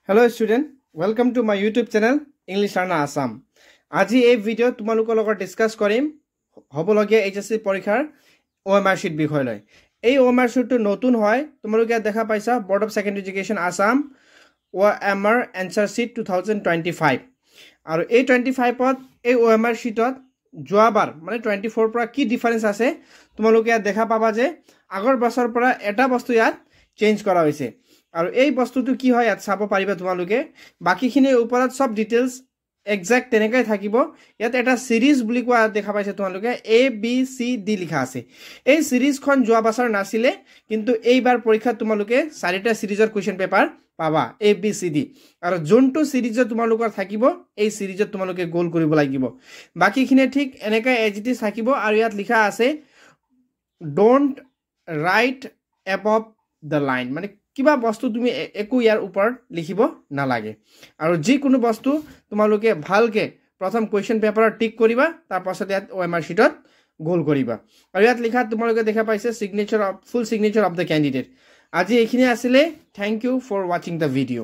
Hello student, welcome to my YouTube channel English Learner Assam. আজি এই video তোমালোকৰ লগত ডিসকাস কৰিম হবলগীয়া HSC পৰীক্ষাৰ OMR sheet বিষয় লৈ। এই OMR sheet নতুন হয়, তোমালোকে দেখা পাইছা Board of Secondary Education Assam OMR answer sheet 2025 আৰু এই 25 ত এই OMR sheetত যোৱাবাৰ মানে 24 পৰা কি ডিফাৰেন্স আছে তোমালোকে দেখা পাবা যে আগৰ বছৰ পৰা এটা বস্তু ইয়াত চেঞ্জ কৰা হৈছে আৰু এই বস্তুটো কি হয় ইয়াত চাব পাৰিবা তোমালোকে বাকিখিনিৰ ওপৰত সব ডিটেইলছ এক্সাক্ট তেনেকৈ থাকিব ইয়াত এটা সিৰিজ বুলি কোৱা দেখা পাইছে তোমালোকে A B C D লিখা আছে এই সিৰিজখন যোৱা বছৰ নাছিলে কিন্তু এইবাৰ পৰীক্ষা তোমালোকে চাৰিটা সিৰিজৰ কোৱেশ্চন পেপাৰ পাবা A B C D আৰু যোনটো সিৰিজত তোমালোকৰ থাকিব এই সিৰিজত তোমালোকে গোল কৰিব লাগিব বাকিখিনি ঠিক এনেকৈ এজিটি থাকিব আৰু ইয়াত লিখা আছে don't right above the line মানে কিবা বস্তু তুমি একো ইয়াৰ ওপৰত লিখিব নালাগে আৰু যি কোনো বস্তু তোমালোকে ভালকে প্ৰথম কোৱেশ্চন পেপাৰত টিক কৰিবা তাৰ পাছত ইয়াত OMR sheetত গোল কৰিবা আৰু ইয়াত লিখা তোমালোকে দেখা পাইছে signature of full signature of the candidate আজি এইখিনি আছিল thank you for watching the video